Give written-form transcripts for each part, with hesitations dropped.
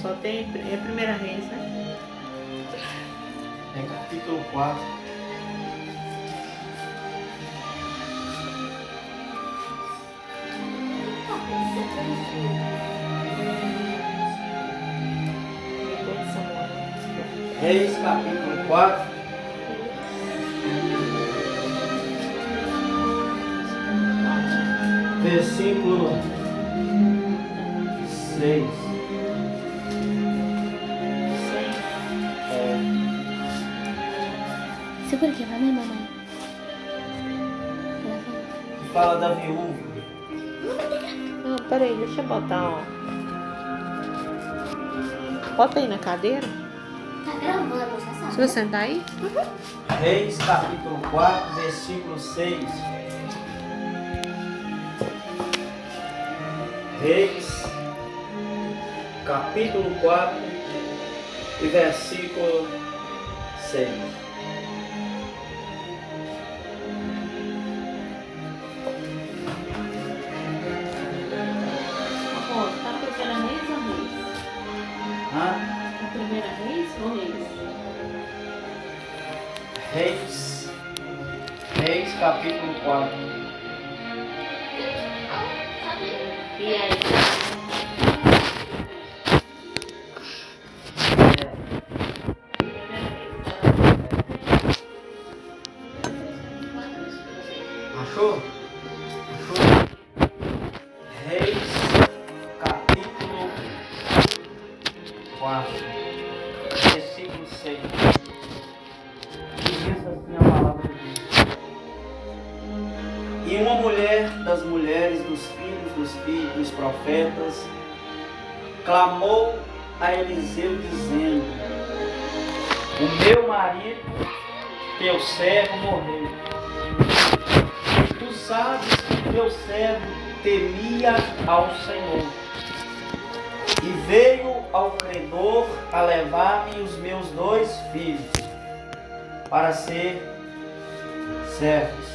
só tem é Primeira Reis, né? É capítulo 4. Reis, capítulo 4. Versículo 6. Segura aqui, vai, né, mamãe? Fala da viúva. Não, peraí, deixa eu botar, ó. Bota aí na cadeira. Tá gravando, já sabe. Você vai sentar aí? Reis, capítulo 4, versículo 6. Reis, capítulo 4 e versículo 6. Ó, tá Primeira Reis ou Reis? Hã? Tá Primeira Reis ou Reis? Reis, capítulo 4. E aí? Achou? Reis, capítulo 4, versículo 6. Diz assim a palavra de Deus. E uma mulher das mulheres dos filhos dos profetas clamou a Eliseu dizendo: o meu marido, teu servo, morreu. E tu sabes que teu servo temia ao Senhor. E veio ao credor a levar-me os meus 2 filhos para ser servos.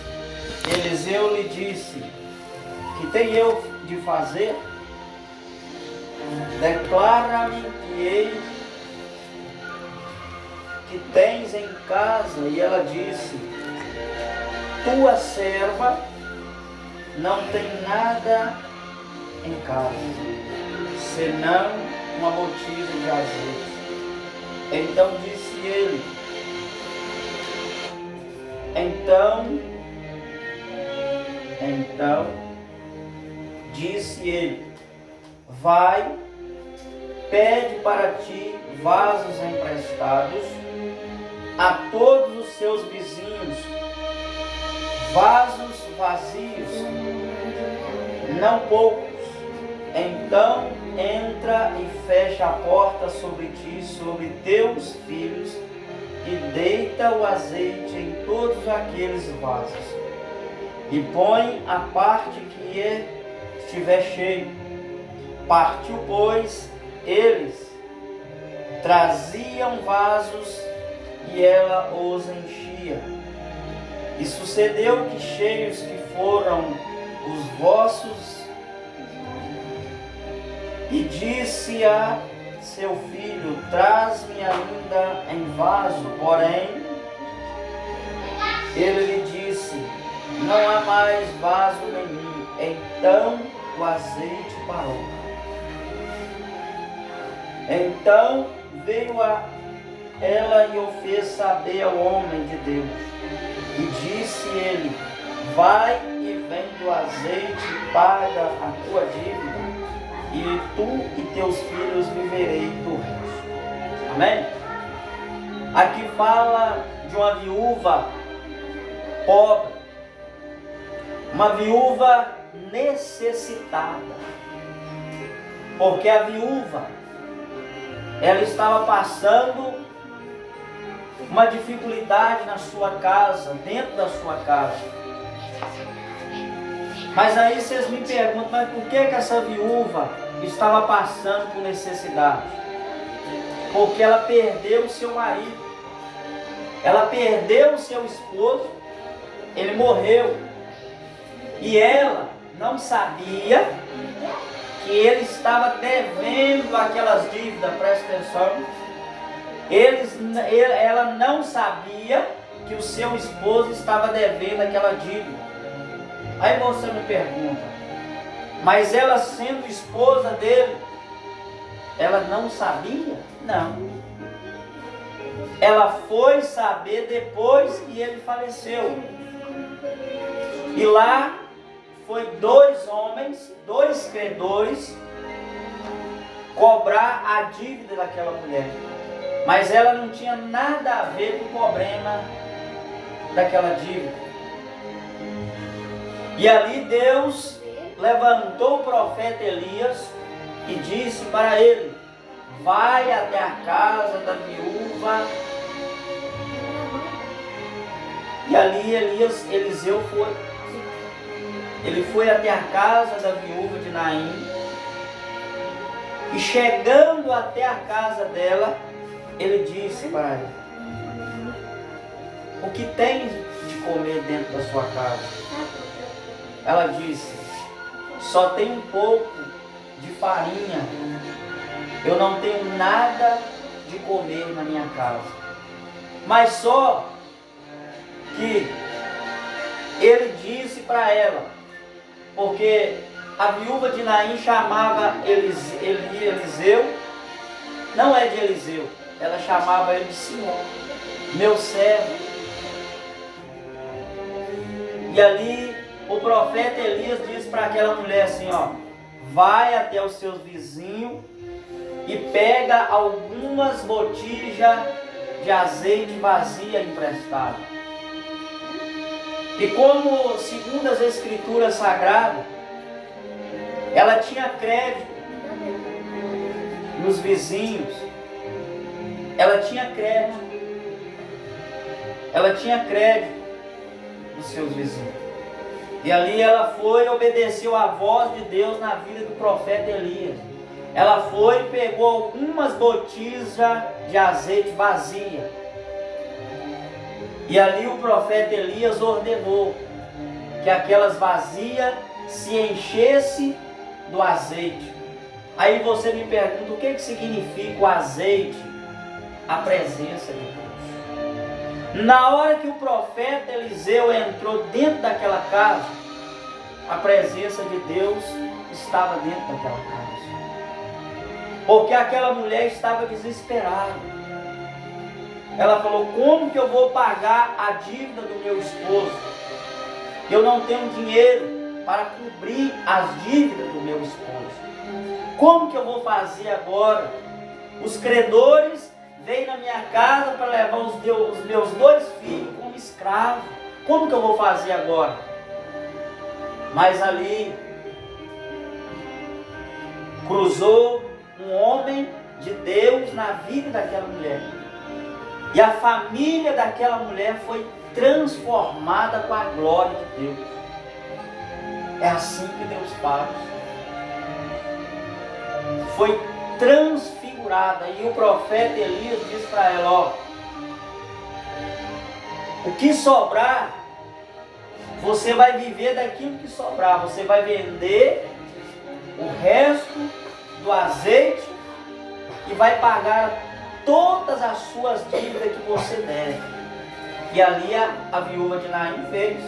Eliseu lhe disse: que tenho eu de fazer? Declara-me que hei que tens em casa. E ela disse: tua serva não tem nada em casa, senão uma botija de azeite. Então disse ele: disse ele: vai, pede para ti vasos emprestados a todos os seus vizinhos, vasos vazios, não poucos. Então entra e fecha a porta sobre ti, sobre teus filhos, e deita o azeite em todos aqueles vasos, e põe a parte que estiver cheio. Partiu, pois, eles traziam vasos, e ela os enchia. E sucedeu que, cheios que foram os vossos, e disse a seu filho: traz-me ainda em vaso. Porém, ele lhe disse: não há mais vaso nenhum. Então o azeite parou. Então veio ela e o fez saber ao homem de Deus. E disse ele: vai e vende o azeite e paga a tua dívida, e tu e teus filhos viverei do resto. Amém? Aqui fala de uma viúva pobre, uma viúva necessitada, porque a viúva, ela estava passando uma dificuldade na sua casa, dentro da sua casa. Mas aí vocês me perguntam: mas por que essa viúva estava passando por necessidade? Porque ela perdeu o seu marido, ela perdeu o seu esposo, ele morreu, e ela não sabia que ele estava devendo aquelas dívidas, presta atenção. Ela não sabia que o seu esposo estava devendo aquela dívida. Aí você me pergunta, mas ela sendo esposa dele, ela não sabia? Não. Ela foi saber depois que ele faleceu. E lá foi 2 homens, 2 credores, cobrar a dívida daquela mulher. Mas ela não tinha nada a ver com o problema daquela dívida. E ali Deus levantou o profeta Elias e disse para ele: vai até a casa da viúva. E ali Eliseu foi. Ele foi até a casa da viúva de Naim. E chegando até a casa dela, ele disse para ela: o que tens de comer dentro da sua casa? Ela disse: só tem um pouco de farinha. Eu não tenho nada de comer na minha casa. Mas só que ele disse para ela, porque a viúva de Naim chamava Eliseu, não é de Eliseu, ela chamava ele de Senhor, meu servo. E ali o profeta Elias disse para aquela mulher assim, ó: vai até os seus vizinhos e pega algumas botijas de azeite vazia emprestada. E como, segundo as escrituras sagradas, ela tinha crédito nos vizinhos, ela tinha crédito nos seus vizinhos. E ali ela foi e obedeceu a voz de Deus na vida do profeta Elias. Ela foi e pegou algumas botijas de azeite vazia. E ali o profeta Elias ordenou que aquelas vazias se enchessem do azeite. Aí você me pergunta, o que significa o azeite? A presença de Deus. Na hora que o profeta Eliseu entrou dentro daquela casa, a presença de Deus estava dentro daquela casa. Porque aquela mulher estava desesperada. Ela falou: como que eu vou pagar a dívida do meu esposo? Eu não tenho dinheiro para cobrir as dívidas do meu esposo. Como que eu vou fazer agora? Os credores vêm na minha casa para levar os meus 2 filhos como escravos. Como que eu vou fazer agora? Mas ali cruzou um homem de Deus na vida daquela mulher. E a família daquela mulher foi transformada com a glória de Deus. É assim que Deus faz. Foi transfigurada. E o profeta Elias disse para ela: ó, o que sobrar, você vai viver daquilo que sobrar. Você vai vender o resto do azeite e vai pagar todas as suas dívidas que você deve. E ali a viúva de Naim fez.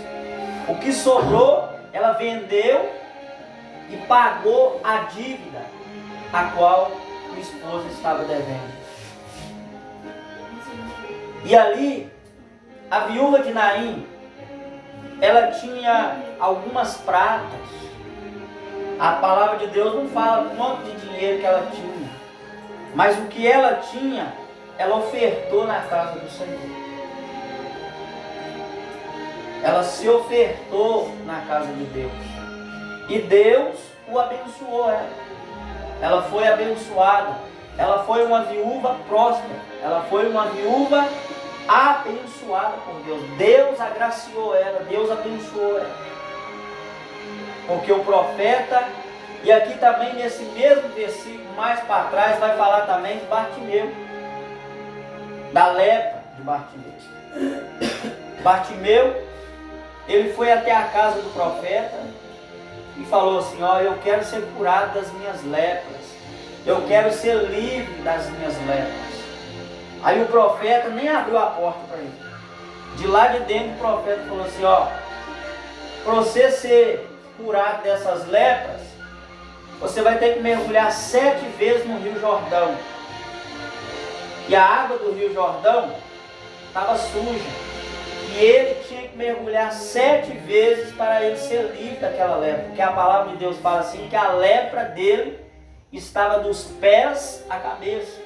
O que sobrou, ela vendeu e pagou a dívida a qual o esposo estava devendo. E ali, a viúva de Naim, ela tinha algumas pratas. A palavra de Deus não fala quanto de dinheiro que ela tinha. Mas o que ela tinha, ela ofertou na casa do Senhor. Ela se ofertou na casa de Deus. E Deus o abençoou ela. Ela foi abençoada. Ela foi uma viúva próspera. Ela foi uma viúva abençoada por Deus. Deus agraciou ela. Deus abençoou ela. Porque o profeta... E aqui também nesse mesmo versículo, mais para trás, vai falar também de Bartimeu. Da lepra de Bartimeu. Bartimeu, ele foi até a casa do profeta e falou assim: ó, eu quero ser curado das minhas lepras, eu quero ser livre das minhas lepras. Aí o profeta nem abriu a porta para ele. De lá de dentro o profeta falou assim: ó, para você ser curado dessas lepras, você vai ter que mergulhar 7 vezes no Rio Jordão. E a água do Rio Jordão estava suja. E ele tinha que mergulhar 7 vezes para ele ser livre daquela lepra. Porque a palavra de Deus fala assim, que a lepra dele estava dos pés à cabeça.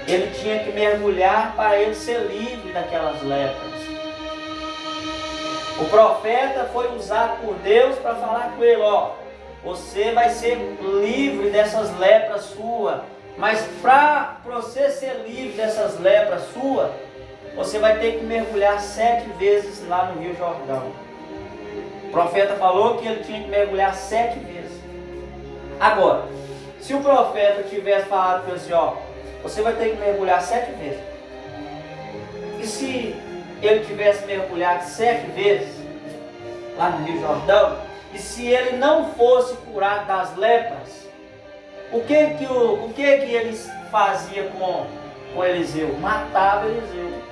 Ele tinha que mergulhar para ele ser livre daquelas lepras. O profeta foi usado por Deus para falar com ele: ó, você vai ser livre dessas lepras suas, mas para você ser livre dessas lepras suas, você vai ter que mergulhar 7 vezes lá no Rio Jordão. O profeta falou que ele tinha que mergulhar 7 vezes. Agora, se o profeta tivesse falado para ele assim: ó, você vai ter que mergulhar 7 vezes. E se ele tivesse mergulhado 7 vezes lá no Rio Jordão, e se ele não fosse curado das lepras, o que ele fazia com Eliseu? Matava Eliseu.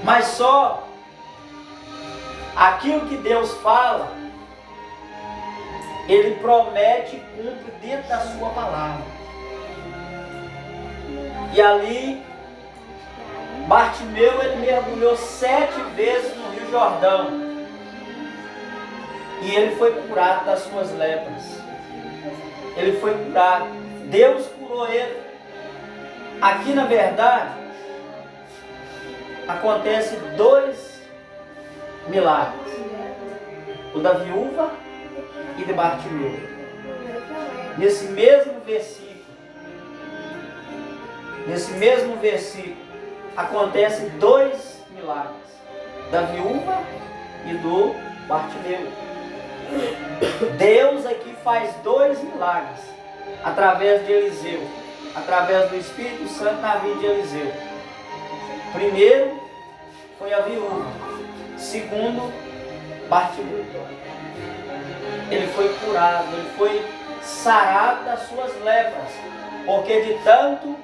Mas só aquilo que Deus fala, ele promete e cumpre dentro da sua palavra. E ali Bartimeu, ele mergulhou 7 vezes no Rio Jordão. E ele foi curado das suas lepras. Ele foi curado. Deus curou ele. Aqui, na verdade, acontece 2 milagres: o da viúva e de Bartimeu. Nesse mesmo versículo, acontecem 2 milagres: da viúva e do Bartimeu. Deus aqui faz 2 milagres através de Eliseu, através do Espírito Santo na vida de Eliseu. Primeiro foi a viúva, segundo, Bartimeu. Ele foi curado, ele foi sarado das suas lepras, porque de tanto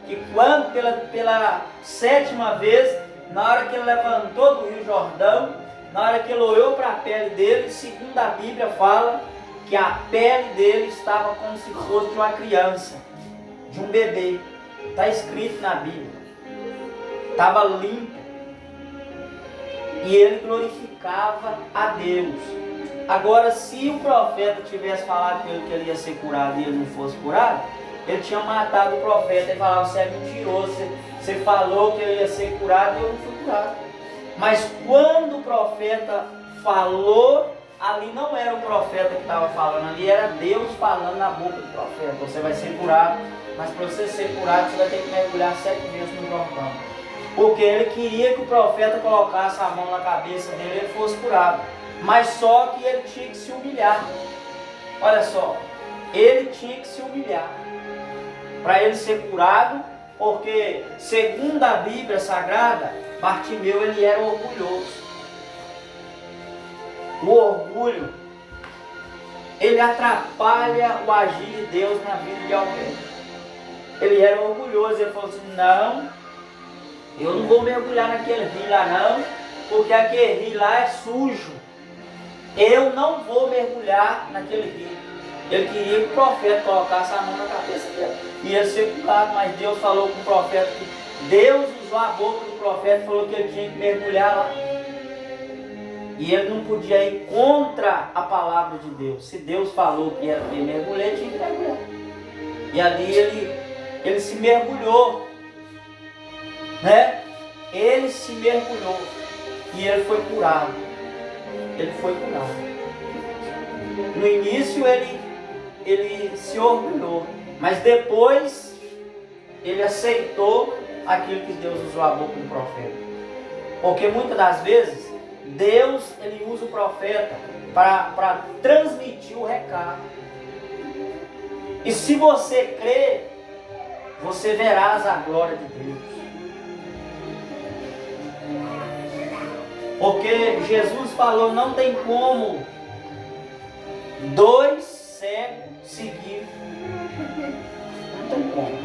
que quando pela 7ª vez, na hora que ele levantou do Rio Jordão, na hora que ele olhou para a pele dele, segundo a Bíblia fala que a pele dele estava como se fosse de uma criança, de um bebê. Está escrito na Bíblia. Estava limpo. E ele glorificava a Deus. Agora, se o profeta tivesse falado com ele que ele ia ser curado e ele não fosse curado, ele tinha matado o profeta e falava: você é mentiroso, você falou que eu ia ser curado e eu não fui curado. Mas quando o profeta falou, ali não era o profeta que estava falando, ali era Deus falando na boca do profeta: você vai ser curado, mas para você ser curado você vai ter que mergulhar 7 vezes no Jordão. Porque ele queria que o profeta colocasse a mão na cabeça dele e ele fosse curado. Mas só que ele tinha que se humilhar. Olha só, ele tinha que se humilhar para ele ser curado, porque segundo a Bíblia Sagrada, Bartimeu, ele era orgulhoso. O orgulho, ele atrapalha o agir de Deus na vida de alguém. Ele era orgulhoso, ele falou assim: não, eu não vou mergulhar naquele rio lá não, porque aquele rio lá é sujo. Eu não vou mergulhar naquele rio. Ele queria que o profeta colocasse a mão na cabeça dele e ele ser curado, mas Deus falou com o profeta que Deus usou a boca do profeta e falou que ele tinha que mergulhar lá. E ele não podia ir contra a palavra de Deus. Se Deus falou que era para ele mergulhar, ele tinha que mergulhar. E ali ele se mergulhou, né? Ele se mergulhou e ele foi curado. Ele foi curado. No início ele se orgulhou, mas depois ele aceitou aquilo que Deus usou a boca do profeta. Porque muitas das vezes Deus ele usa o profeta para transmitir o recado. E se você crer, você verás a glória de Deus. Porque Jesus falou, não tem como dois cegos seguir. Não tem como.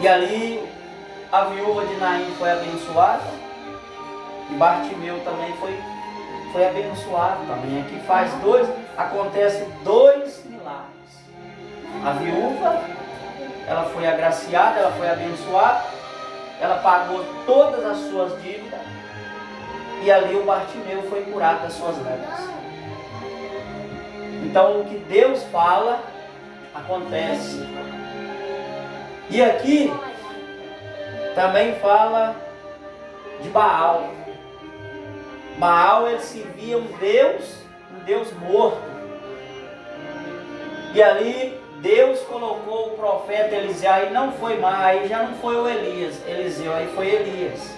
E ali a viúva de Naim foi abençoada. E Bartimeu também foi abençoado também. Aqui acontece dois milagres. A viúva, ela foi agraciada, ela foi abençoada, ela pagou todas as suas dívidas, e ali o Bartimeu foi curado das suas lepras. Então o que Deus fala, acontece. E aqui também fala de Baal. Baal, ele se via um Deus morto. E ali Deus colocou o profeta Eliseu, aí não foi mais, aí já não foi o Eliseu, aí foi Elias.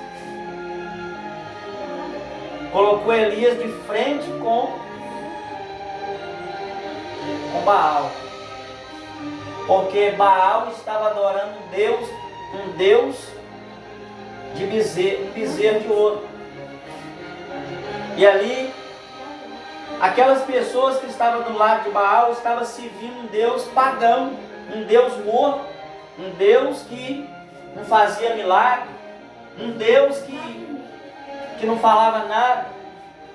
Colocou Elias de frente com Baal. Porque Baal estava adorando um Deus de bezerro de ouro. E ali, aquelas pessoas que estavam do lado de Baal estavam servindo um Deus pagão, um Deus morto, um Deus que não fazia milagre, um Deus que não falava nada.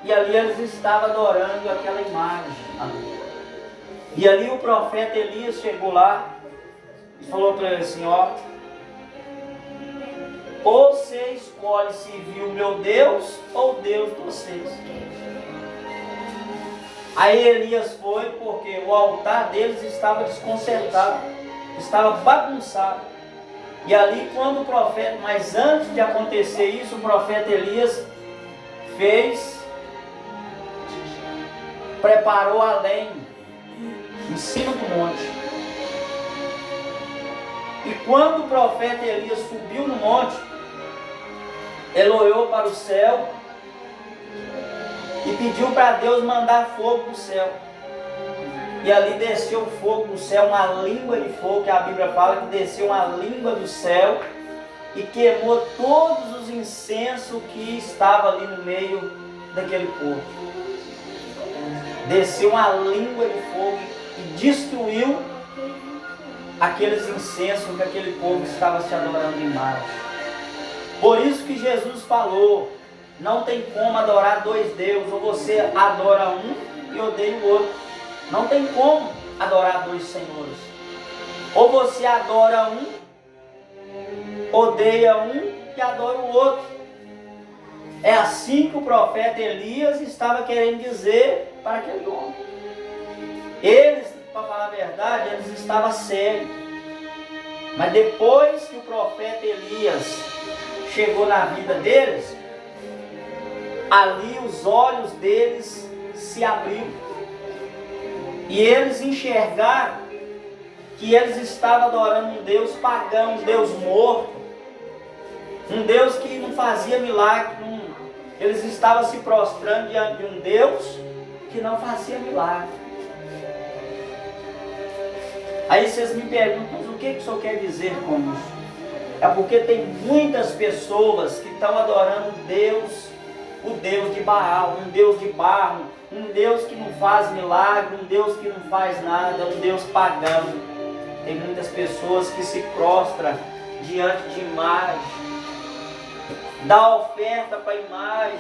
E ali eles estavam adorando aquela imagem. E ali o profeta Elias chegou lá e falou para ele assim, ó, ou você escolhe servir o meu Deus ou o Deus de vocês. Aí Elias foi porque o altar deles estava desconcertado, estava bagunçado. E ali quando o profeta, mas antes de acontecer isso, o profeta Elias preparou a lenha em cima do monte. E quando o profeta Elias subiu no monte, ele olhou para o céu e pediu para Deus mandar fogo do céu. E ali desceu fogo do céu, uma língua de fogo, que a Bíblia fala que desceu uma língua do céu e queimou todos os incensos que estavam ali no meio daquele povo. Desceu uma língua de fogo e destruiu aqueles incensos que aquele povo estava se adorando em imagem. Por isso que Jesus falou, não tem como adorar dois deuses, ou você adora um e odeia o outro. Não tem como adorar dois senhores. Ou você adora um, odeia um e adora o outro. É assim que o profeta Elias estava querendo dizer para aquele homem. Eles, para falar a verdade, eles estavam cegos. Mas depois que o profeta Elias chegou na vida deles, ali os olhos deles se abriram. E eles enxergaram que eles estavam adorando um Deus pagão, um Deus morto, um Deus que não fazia milagre. Eles estavam se prostrando diante de um Deus que não fazia milagre. Aí vocês me perguntam, mas o que o senhor quer dizer com isso? É porque tem muitas pessoas que estão adorando Deus, o Deus de Baal, um Deus de barro, um Deus que não faz milagre, um Deus que não faz nada, um Deus pagão. Tem muitas pessoas que se prostram diante de imagem, dá oferta para a imagem,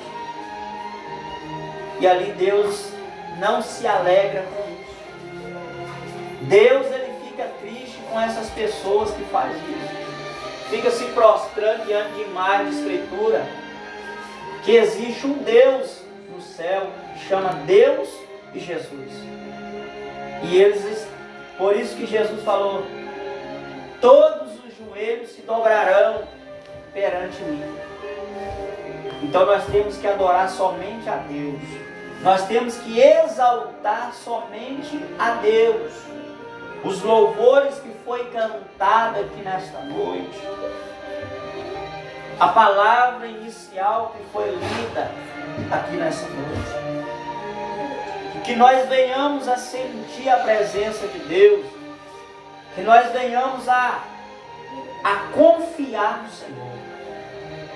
e ali Deus não se alegra com isso. Deus, ele fica triste com essas pessoas que fazem isso. Fica se prostrando diante de imagem de escritura, que existe um Deus no céu, que chama Deus e Jesus. E eles, por isso que Jesus falou, todos os joelhos se dobrarão perante mim. Então nós temos que adorar somente a Deus. Nós temos que exaltar somente a Deus. Os louvores que foi cantado aqui nesta noite, a palavra inicial que foi lida aqui nessa noite, que nós venhamos a sentir a presença de Deus, que nós venhamos a confiar no Senhor.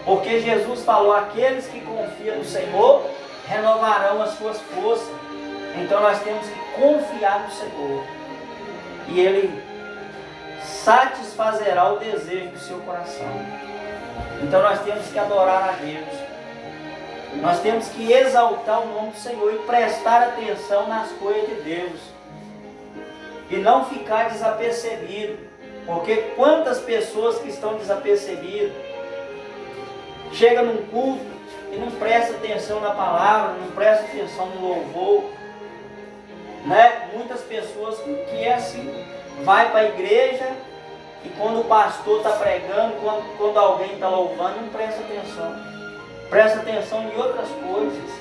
Porque Jesus falou, aqueles que confiam no Senhor renovarão as suas forças. Então nós temos que confiar no Senhor. E Ele satisfazerá o desejo do seu coração. Então nós temos que adorar a Deus. Nós temos que exaltar o nome do Senhor e prestar atenção nas coisas de Deus. E não ficar desapercebido. Porque quantas pessoas que estão desapercebidas, chega num culto e não presta atenção na palavra, não presta atenção no louvor, né? Muitas pessoas que é assim, vai para a igreja e quando o pastor está pregando, quando alguém está louvando, não presta atenção. Presta atenção em outras coisas.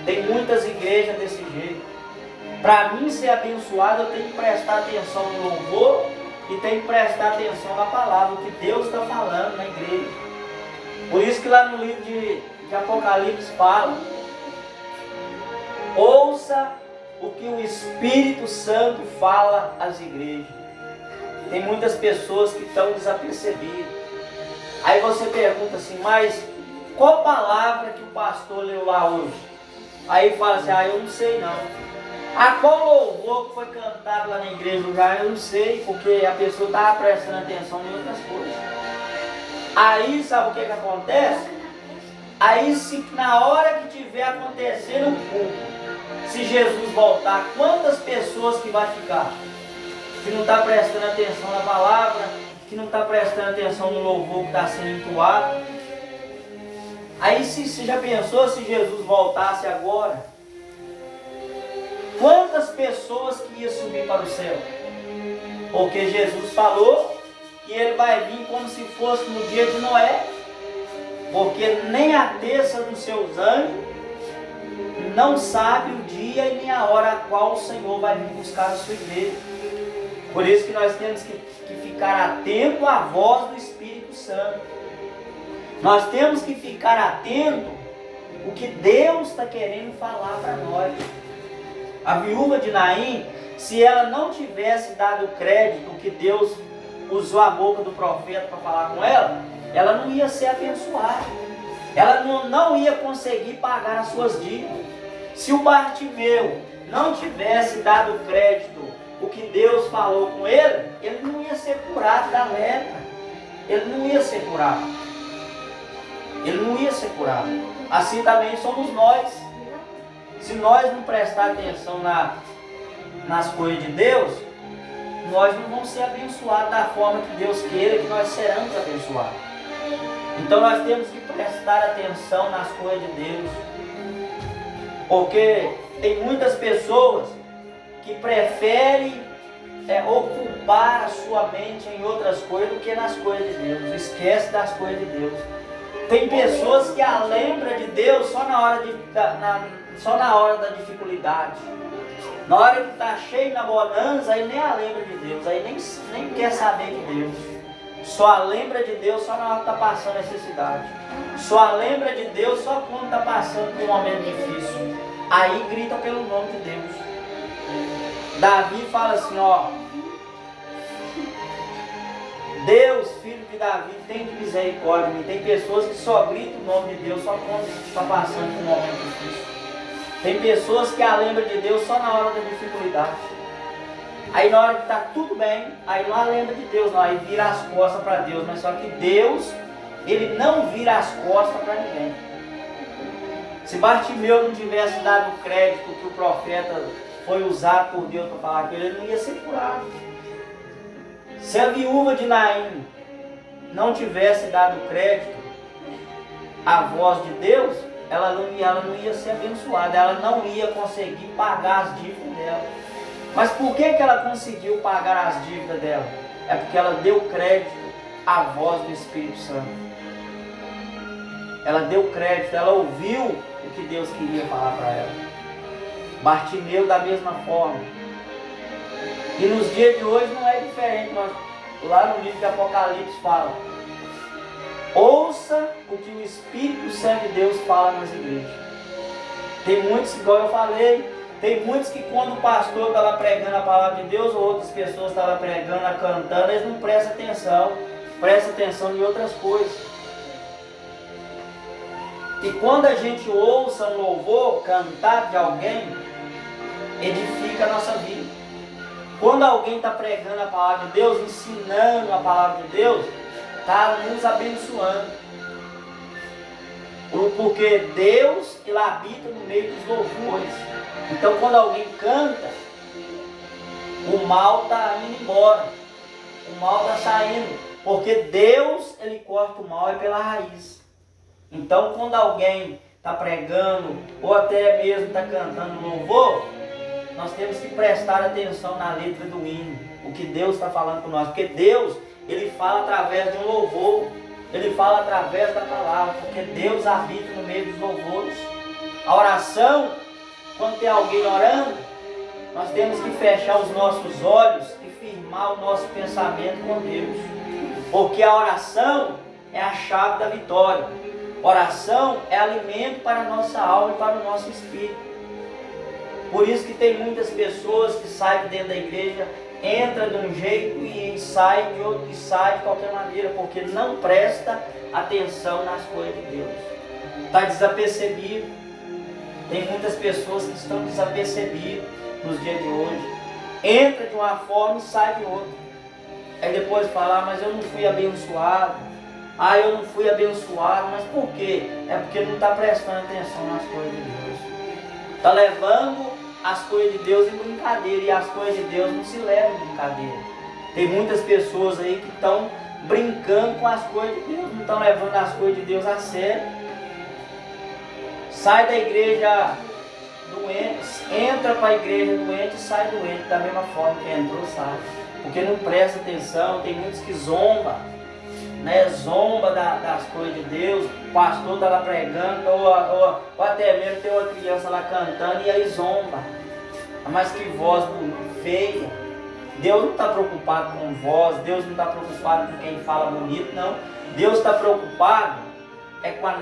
Tem muitas igrejas desse jeito. Para mim ser abençoado, eu tenho que prestar atenção no louvor e tenho que prestar atenção na palavra, o que Deus está falando na igreja. Por isso que lá no livro de Apocalipse fala, ouça o que o Espírito Santo fala às igrejas. Tem muitas pessoas que estão desapercebidas. Aí você pergunta assim, mas qual palavra que o pastor leu lá hoje? Aí fala assim, eu não sei não. Qual louvor que foi cantado lá na igreja já? Eu não sei, porque a pessoa estava prestando atenção em outras coisas. Aí sabe o que acontece? Aí se na hora que tiver acontecendo o culto, se Jesus voltar, quantas pessoas que vai ficar? Que não está prestando atenção na palavra, que não está prestando atenção no louvor que está sendo entoado. Aí se já pensou se Jesus voltasse agora? Quantas pessoas que iam subir para o céu? Porque Jesus falou que ele vai vir como se fosse no dia de Noé. Porque nem a terça dos seus anjos não sabe o dia e nem a hora a qual o Senhor vai vir buscar a sua igreja. Por isso que nós temos que ficar atento à voz do Espírito Santo. Nós temos que ficar atento o que Deus está querendo falar para nós. A viúva de Naim, se ela não tivesse dado crédito que Deus usou a boca do profeta para falar com ela, ela não ia ser abençoada. Ela não ia conseguir pagar as suas dívidas. Se o Bartimeu não tivesse dado crédito o que Deus falou com ele, ele não ia ser curado da lepra. Ele não ia ser curado. Ele não ia ser curado. Assim também somos nós. Se nós não prestar atenção nas coisas de Deus, nós não vamos ser abençoados da forma que Deus queira que nós seremos abençoados. Então nós temos que prestar atenção nas coisas de Deus. Porque tem muitas pessoas que preferem ocupar a sua mente em outras coisas do que nas coisas de Deus. Esquece das coisas de Deus. Tem pessoas que a lembram de Deus só na hora da dificuldade. Na hora que está cheio na bonança, aí nem a lembra de Deus, aí nem quer saber de Deus. Só a lembra de Deus só na hora que está passando necessidade. Só a lembra de Deus só quando está passando por um momento difícil. Aí grita pelo nome de Deus. Davi fala assim, Deus, filho de Davi, tem de misericórdia. Tem pessoas que só gritam o nome de Deus só quando está passando por um momento difícil. Tem pessoas que a lembram de Deus só na hora da dificuldade. Aí na hora que está tudo bem, aí não a lembra de Deus, não. Aí vira as costas para Deus. Mas só que Deus, Ele não vira as costas para ninguém. Se Bartimeu não tivesse dado crédito que o profeta foi usado por Deus para falar com ele não ia ser curado. Se a viúva de Naim não tivesse dado crédito à voz de Deus, ela não ia ser abençoada, ela não ia conseguir pagar as dívidas dela. Mas por que ela conseguiu pagar as dívidas dela? É porque ela deu crédito à voz do Espírito Santo. Ela deu crédito, ela ouviu o que Deus queria falar para ela. Bartimeu da mesma forma. E nos dias de hoje não é diferente. Lá no livro de Apocalipse fala: ouça o que o Espírito Santo de Deus fala nas igrejas. Tem muitos, igual eu falei, tem muitos que quando o pastor está lá pregando a palavra de Deus, ou outras pessoas estão lá pregando, cantando, eles não prestam atenção em outras coisas. E quando a gente ouça um louvor, cantar de alguém, edifica a nossa vida. Quando alguém está pregando a palavra de Deus, ensinando a palavra de Deus, está nos abençoando. Porque Deus, Ele habita no meio dos louvores. Então quando alguém canta, o mal está indo embora. O mal está saindo. Porque Deus, Ele corta o mal pela raiz. Então quando alguém está pregando, ou até mesmo está cantando louvor, nós temos que prestar atenção na letra do hino. O que Deus está falando com nós. Porque Deus, Ele fala através de um louvor. Ele fala através da palavra, porque Deus habita no meio dos louvores. A oração, quando tem alguém orando, nós temos que fechar os nossos olhos e firmar o nosso pensamento com Deus. Porque a oração é a chave da vitória. Oração é alimento para a nossa alma e para o nosso espírito. Por isso que tem muitas pessoas que saem de dentro da igreja, entra de um jeito e sai de outro, e sai de qualquer maneira, porque não presta atenção nas coisas de Deus. Está desapercebido. Tem muitas pessoas que estão desapercebidas nos dias de hoje. Entra de uma forma e sai de outra. Aí depois fala, mas eu não fui abençoado. Eu não fui abençoado. Mas por quê? É porque não está prestando atenção nas coisas de Deus. Está levando as coisas de Deus em brincadeira, e as coisas de Deus não se levam em brincadeira. Tem muitas pessoas aí que estão brincando com as coisas de Deus, não estão levando as coisas de Deus a sério. Sai da igreja doente, entra para a igreja doente e sai doente, da mesma forma que entrou, sai. Porque não presta atenção. Tem muitos que zombam, né? Zomba das coisas de Deus. O pastor está lá pregando, ou até mesmo tem uma criança lá cantando e aí zomba. Mas que voz feia. Deus não está preocupado com voz, Deus não está preocupado com quem fala bonito, não. Deus está preocupado é com a